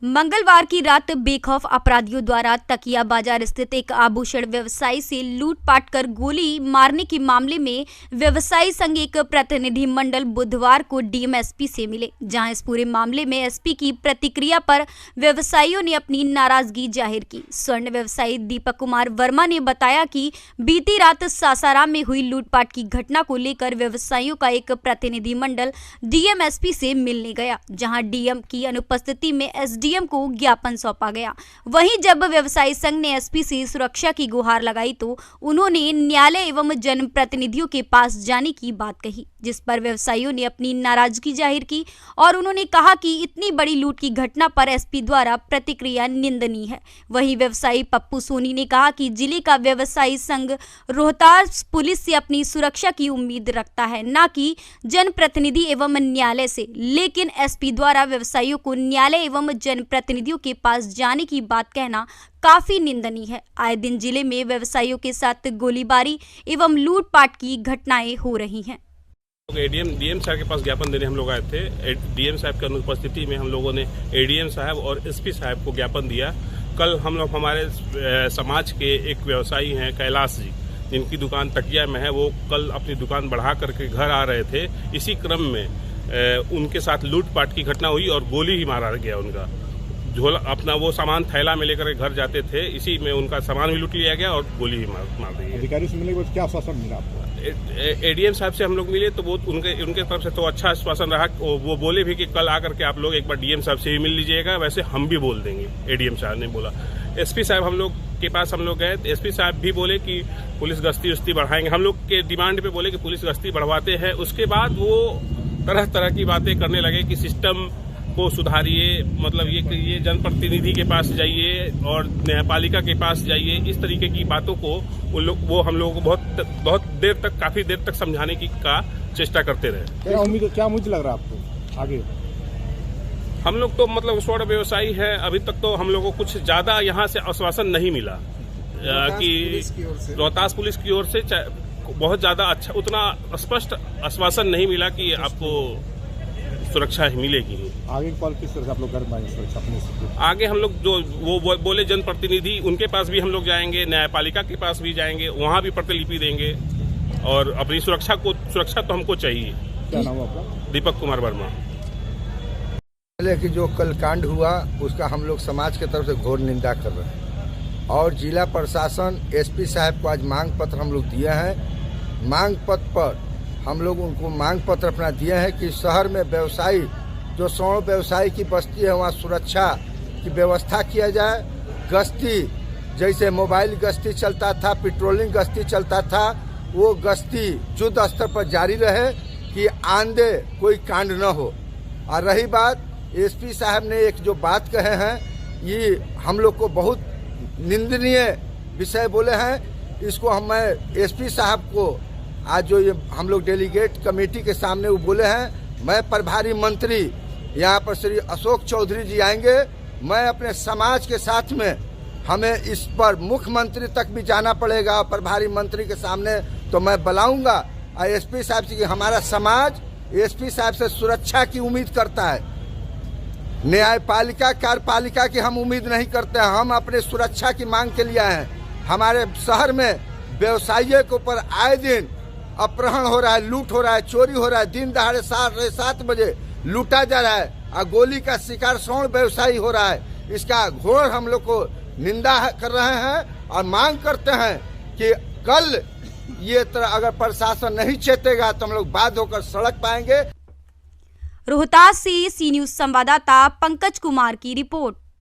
मंगलवार की रात बेखौफ अपराधियों द्वारा तकिया बाजार स्थित एक आभूषण व्यवसायी से लूटपाट कर गोली मारने के मामले में व्यवसायी संघ एक प्रतिनिधि मंडल बुधवार को डीएम एसपी से मिले, जहां इस पूरे मामले में एसपी की प्रतिक्रिया पर व्यवसायियों ने अपनी नाराजगी जाहिर की। स्वर्ण व्यवसायी दीपक कुमार वर्मा ने बताया कि बीती रात सासाराम में हुई लूटपाट की घटना को लेकर व्यवसायियों का एक प्रतिनिधि मंडल डीएम एसपी से मिलने गया, जहां डीएम की अनुपस्थिति में एसडीएम को ज्ञापन सौंपा गया। वहीं जब व्यवसायी संघ ने एसपी से सुरक्षा की गुहार लगाई तो उन्होंने न्यायालय एवं जनप्रतिनिधियों के पास जाने की बात कही, जिस पर व्यवसायियों ने अपनी नाराजगी जाहिर की और उन्होंने कहा कि इतनी बड़ी लूट की घटना पर एसपी द्वारा प्रतिक्रिया निंदनीय है। वहीं व्यवसायी पप्पू सोनी ने कहा कि जिले का व्यवसायी संघ रोहतास पुलिस से अपनी सुरक्षा की उम्मीद रखता है, न कि जनप्रतिनिधि एवं न्यायालय से, लेकिन एसपी द्वारा व्यवसायियों को न्यायालय एवं जनप्रतिनिधियों के पास जाने की बात कहना काफी निंदनीय है। आए दिन जिले में व्यवसायियों के साथ गोलीबारी एवं लूटपाट की घटनाएं हो रही हैं। डीएम साहब के पास ज्ञापन देने हम लोग आए थे। डीएम साहब की अनुपस्थिति में हम लोगों ने एडीएम साहब और एसपी साहब को ज्ञापन दिया। कल हम लोग हमारे समाज के एक व्यवसायी हैं कैलाश जी, जिनकी दुकान तकिया में है, वो कल अपनी दुकान बढ़ा करके घर आ रहे थे। इसी क्रम में उनके साथ लूटपाट की घटना हुई और गोली ही मारा गया। उनका झोला अपना वो सामान थैला में लेकर घर जाते थे, इसी में उनका सामान भी लूट लिया गया और गोली ही मार दी। अधिकारी से मिलने के बाद क्या आश्वासन मिला आपको? एडीएम साहब से हम लोग मिले तो वो उनके तरफ से तो अच्छा आश्वासन रहा। वो बोले भी कि कल आकर के आप लोग एक बार डीएम साहब से भी मिल लीजिएगा, वैसे हम भी बोल देंगे। एडीएम साहब ने बोला। एसपी साहब हम लोग के पास हम लोग गए, एसपी साहब भी बोले कि पुलिस गश्ती उश्ती बढ़ाएंगे। हम लोग के डिमांड पे बोले कि पुलिस गश्ती बढ़वाते हैं। उसके बाद वो तरह तरह की बातें करने लगे कि सिस्टम को सुधारिए, मतलब ये जनप्रतिनिधि के पास जाइए और न्यायपालिका के पास जाइए। इस तरीके की बातों को वो हम लोगों को बहुत देर तक, काफी देर तक समझाने की का चेष्टा करते रहे। क्या उम्मीद लग रहा है आपको आगे? हम लोग तो मतलब स्वर्ण व्यवसायी है, अभी तक तो हम लोगों को कुछ ज्यादा यहाँ से आश्वासन नहीं मिला कि रोहतास पुलिस की ओर से बहुत ज्यादा अच्छा उतना स्पष्ट आश्वासन नहीं मिला कि आपको सुरक्षा मिलेगी। आगे किस तरह से आप लोग कर पाएंगे सुरक्षा अपने से? आगे हम लोग जो वो बोले जनप्रतिनिधि, उनके पास भी हम लोग जाएंगे, न्यायपालिका के पास भी जाएंगे, वहाँ भी प्रतिलिपि देंगे और अपनी सुरक्षा तो हमको चाहिए। क्या नाम है आपका? दीपक कुमार वर्मा। पहले की जो कल कांड हुआ उसका हम लोग समाज के तरफ से घोर निंदा कर रहे हैं और जिला प्रशासन एसपी साहब को आज मांग पत्र हम लोग दिए हैं। मांग पत्र पर हम लोग उनको मांग पत्र अपना दिए हैं कि शहर में व्यवसायी जो स्वर्ण व्यवसायी की बस्ती है वहाँ सुरक्षा की व्यवस्था किया जाए। गश्ती जैसे मोबाइल गश्ती चलता था, पेट्रोलिंग गश्ती चलता था, वो गश्ती युद्ध स्तर पर जारी रहे कि आंदे कोई कांड न हो। और रही बात एसपी साहब ने एक जो बात कहे हैं, ये हम लोग को बहुत निंदनीय विषय बोले हैं। इसको हम एसपी साहब को आज जो ये हम लोग डेलीगेट कमेटी के सामने वो बोले हैं, मैं प्रभारी मंत्री यहाँ पर श्री अशोक चौधरी जी आएंगे, मैं अपने समाज के साथ में हमें इस पर मुख्यमंत्री तक भी जाना पड़ेगा और प्रभारी मंत्री के सामने तो मैं बुलाऊंगा। और एसपी साहब से कि हमारा समाज एसपी साहब से सुरक्षा की उम्मीद करता है, न्यायपालिका कार्यपालिका की हम उम्मीद नहीं करते हैं। हम अपने सुरक्षा की मांग के लिए आए हैं। हमारे शहर में व्यवसायियों के ऊपर आए दिन अपहरण हो रहा है, लूट हो रहा है, चोरी हो रहा है, दिन दहाड़े 7 बजे लूटा जा रहा है और गोली का शिकार स्वर्ण व्यवसायी हो रहा है। इसका घोर हम लोग को निंदा कर रहे हैं और मांग करते हैं कि कल ये तरह अगर प्रशासन नहीं चेतेगा तो हम लोग बाध्य होकर सड़क पाएंगे। रोहतास से सी न्यूज संवाददाता पंकज कुमार की रिपोर्ट।